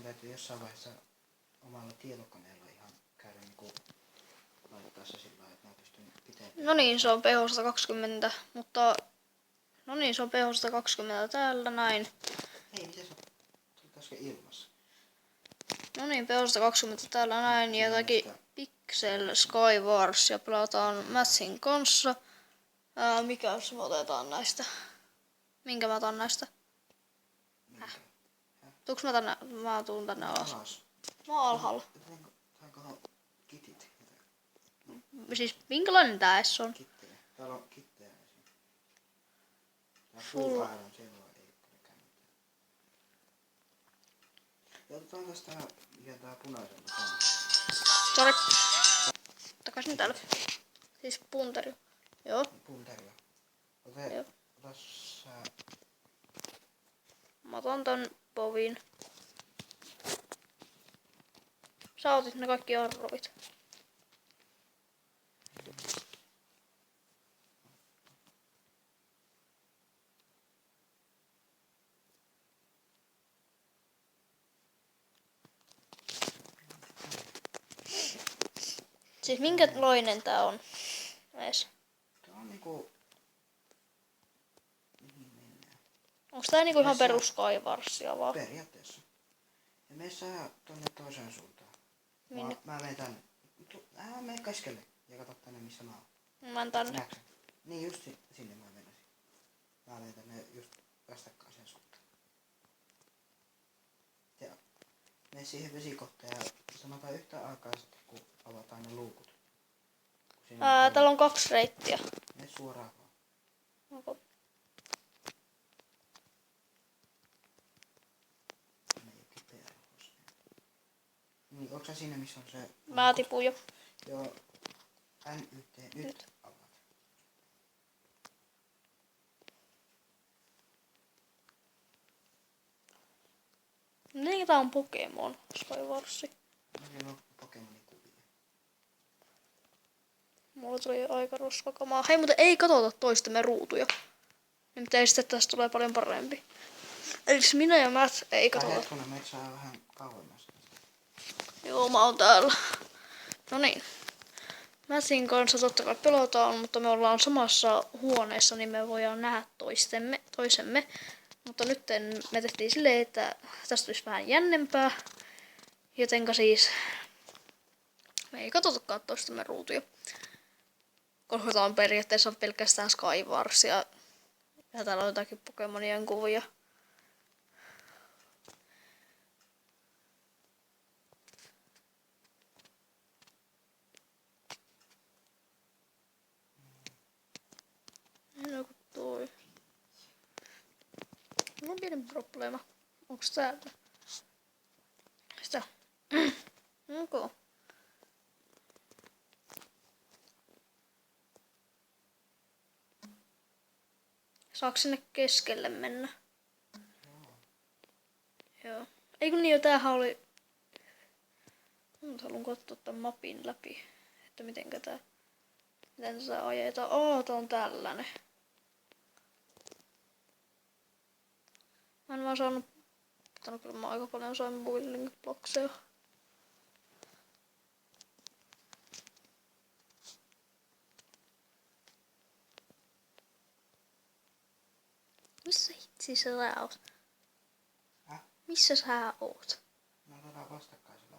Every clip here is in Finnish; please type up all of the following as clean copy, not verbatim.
mun täytyy jossain vaiheessa omalla tietokoneella ihan käydä niinku laittaa se sillä lailla, että mä pystyn itse. No niin, se on PH120, mutta... No niin, se on PH120 täällä, näin. Ei, miten se on? Tulisiko ilmassa? No niin, PH120 täällä näin, ja jotakin Pixel Skywars, ja pelataan Matsin kanssa. Mikäs me otetaan näistä? Minkä mä otan näistä? Tuuks mä tänne? Mä tuun tänne alas. Mä oon alhaalla. Saankohan kitit? Siis minkälainen tää edes on? Kittejä. Täällä on kittejä esim. Tää Full Full Iron Silver ei kylläkään mitään. Ja otetaan tästä mikä tää punaisen on. Sori. Takaisin täällä. Siis punteri. Joo. Punteria. Joo. Ota sä... Mä otan tän povin. Sä otit ne kaikki arrovit. Siis minkälainen tää on? Ees. Tää on niinku... Mihin mennään? Onks tää niinku ihan perus Skywarsia vaan? Periaatteessa. Ja mene sä tonne toiseen suuntaan. Minne? Mä menen tänne. Mene keskelle ja kato tänne missä mä oon. Mä en tänne. Näetkö? Niin just sinne mä menisin. Mä menen tänne just vastakkaiseen suuntaan. Ja mene siihen vesikohtaan ja sanotaan yhtä aikaa sitten kun avataan ne luukut. Täällä on 2 reittiä. Mene suoraan vaan. Onko? Niin, onko sä siinä missä on se... Mä tipun jo. Joo. NYT. Nyt avaat. Niin, tää on Pokemon Skywarsi. No siellä on Pokemonin kuvia. Mulla tuli aika roskakamaa. Hei, mutta ei katsota toistemme ruutuja. Nimittäin sitten tästä tulee paljon parempi. Eliks minä ja Matt ei katsota. Hetkona, meitä saa vähän kauemmas. Joo, mä oon täällä. No niin. Mathin kanssa totta kai pelataan, mutta me ollaan samassa huoneessa, niin me voidaan nähdä toisemme. Mutta nyt me tehtiin silleen, että tästä tulisi vähän jännempää. Jotenka siis me ei katsotakaan toistemme ruutuja. Koska tää on periaatteessa pelkästään Skywarsia. Ja täällä on jotakin Pokemonien kuvia. No kun toi. Mulla on pieni probleema. Onks täältä? Sitä. Onko? Saako sinne keskelle mennä? Joo. Ei kun niin jo, tämähän oli... Nyt haluan katsoa tämän mapin läpi. Että miten tätä ajetaan. Tää on tällainen. Mä en vaan saanut... Kyllä mä aika paljon sain building blockseja. Missä hitsi sä oot? Missä sä oot? Me otetaan vastakkaisella.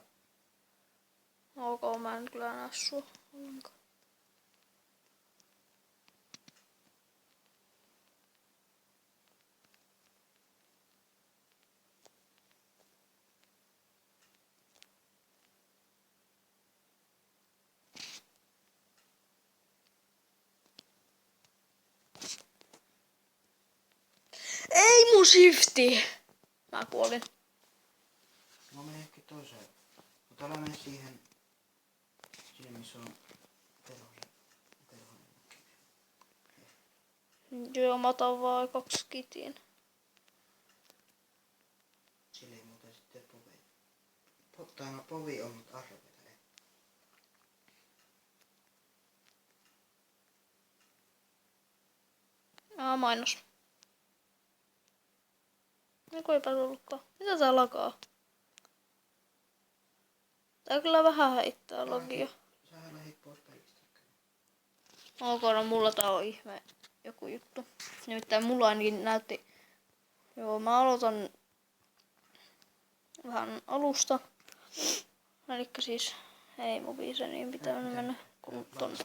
Ok, mä en kyllä näe sua ollenkaan. Ei mun shifti! Mä kuolin. Mä menen ehkä toiseen. Mutta älä mene siihen missä on perhonen. Joo, mä otan vaan 2 kitin. Sillä ei muuten sitten povi. Povi on, mutta arvita ei. Mainos. Eiku eipä tullutkaan. Mitä tää lakaa? Tää kyllä vähän haittaa logia. Sähän lähit pois pelistä. Ok, no mulla tää on ihme joku juttu. Nimittäin mulla ainakin näytti... Joo, mä aloitan vähän alusta. Elikkä siis ei mun biise niin pitää mennä kun ton.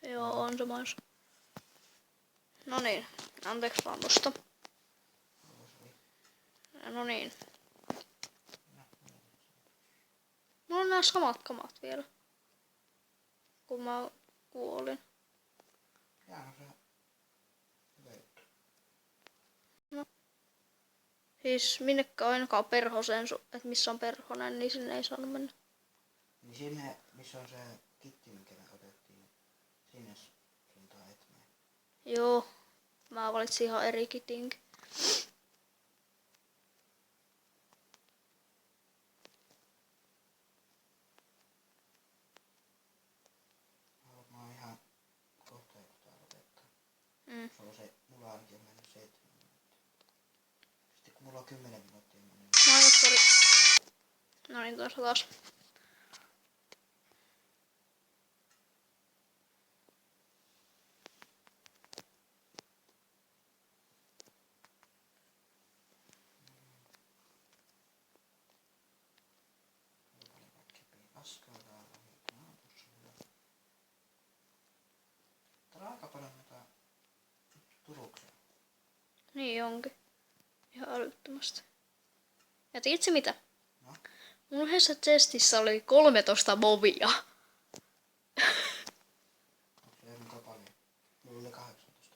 Joo, on se mainos. No niin, anteeksi vaan tosta. No niin. Mulla on nää samat kamat vielä. Kun mä kuolin. Jaa, se hyvä juttu. No. Siis minnekään ainakaan perhoseen, että missä on perhonen, niin sinne ei saanut mennä. Niin sinne, missä on se kitti, minkä me otettiin, sinne suuntaan et mene. Joo, mä valitsin ihan eri kitinkin. Mä oon ihan kohta lopettaa. Se on se, mulla ainakin on mennyt 7 minuuttia. Sitten kun mulla on 10 minuuttia mennyt. Mainostari. No niin, tuossa taas. Täällä on aika paljon noita turuksia. Niin onkin. Ihan älyttömästi. Ja tiedätkö mitä? No? Mun yhdessä testissä oli 13 movia. Onko se muka paljon? Mulla oli 18.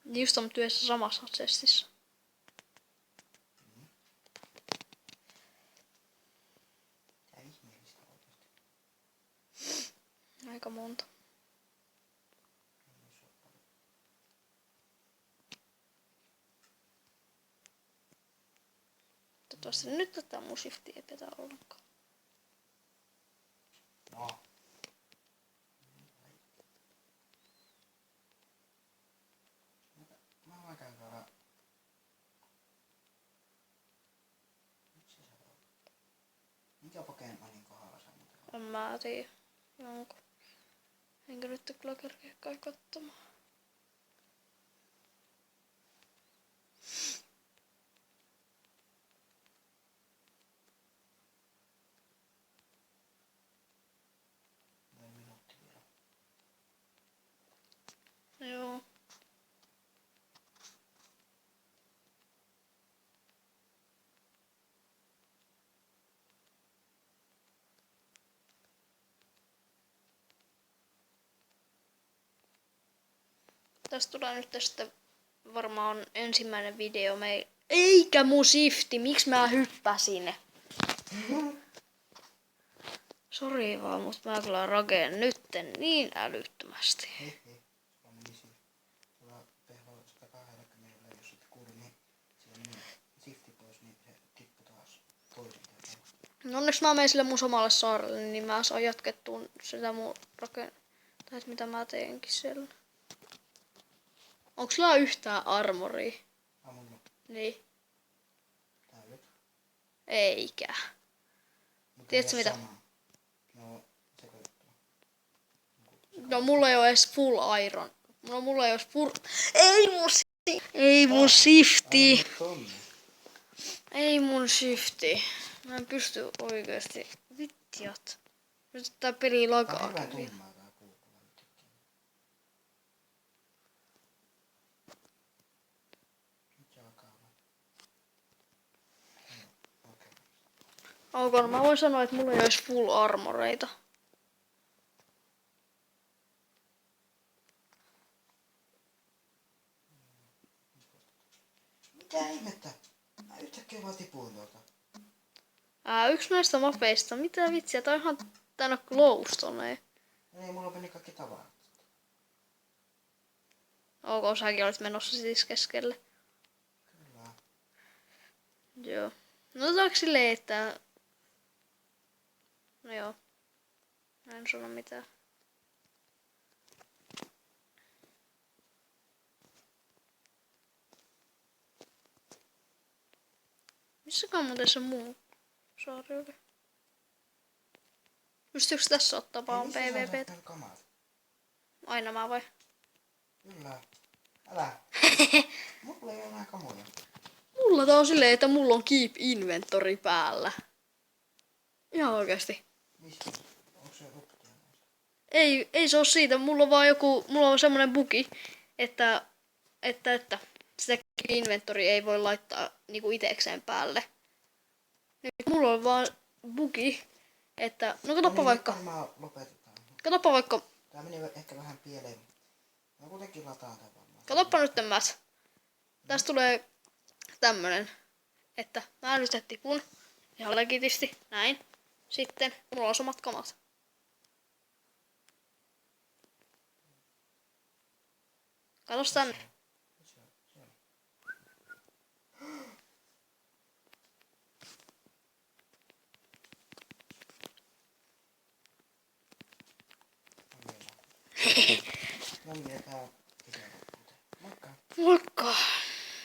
Niin just on työssä samassa testissä. Tää ihmeellistä oikeesti. Aika monta. Toivottavasti nyt tätä mun shiftiä ei petä ollenkaan. No. Mä voin käydä. Mikä Pokemonin kohdalla sä muuten on? En mä tiedä. Jonkun. Enkä nyt kyllä kerkeä kai katsomaan. Noin minuutti vielä. Joo. Tästä tulee nyt sitten varmaan ensimmäinen video meillä. Eikä mun shifti, miksi mä hyppäsin? Sori vaan, mutta mä kyllä rakeen nytten niin älyttömästi. Hehe. Sulla meni siinä. Sulla pehlo 120, jos et kuulu, niin siellä meni shifti pois, niin se tippui taas toisen kerran. No onneksi mä menen sille mun samalle saarelle, niin mä saan jatkettua sitä mun tai mitä mä teenkin siellä. Onks sulla yhtään armoria? Mulla Niin. täydet. Eikä. Mutta Tiedätkö ei mitä? oo sama. No, sekoittua. No mulla ei oo edes full iron. No mulla ei oo edes full... Ei mun shifti. Tonne. Ei mun shifti. Mä en pysty oikeesti. Vittiat. Nyt tää peli Tää on lagaa. hirveän tummaa tää puukuva nyt. Nyt alkaa olla. Okei. Ok, mä voin sanoa, että mulla ei oo edes full armoreita. Mitä ihmettä? Mä yhtäkkiä vaan tipuin tuolta. Yksi näistä mapeista. Mitä vitsiä? Tää on ihan täynnä glowstonea. Ei, mulla meni kaikki tavarat. Ok, säkin olit menossa siis keskelle. Kyllä. Joo. No otetaanko silleen, että... No joo. Mä en sano mitään. Missäkään muuten se muu? saarelle. Pystyykö tässä ottaa vaan PvP? Kamat. Aina mä vai? Kyllä. Älä. Mulla ei ole enää kamoja. Mulla tää on silleen, että mulla on keep inventory päällä. Ihan oikeesti. Mistä? Onko se optio? Ei se oo siitä, mulla on vaan mulla on semmonen bugi, että sitä inventory ei voi laittaa niinku itekseen päälle. Nyt mulla on vaan bugi, että, no katoppa vaikka, Varmaan lopetetaan. katoppa vaikka, Tää meni ehkä vähän pieleen. Mä kuitenkin lataan tän varmaan. katoppa nyt Mats. Tästä tulee tämmönen, että mä nyt tipun ihan legitisti, näin. Sitten mulla on samat kamat. Katos tänne. No niin, tää on Moikka. Moikka.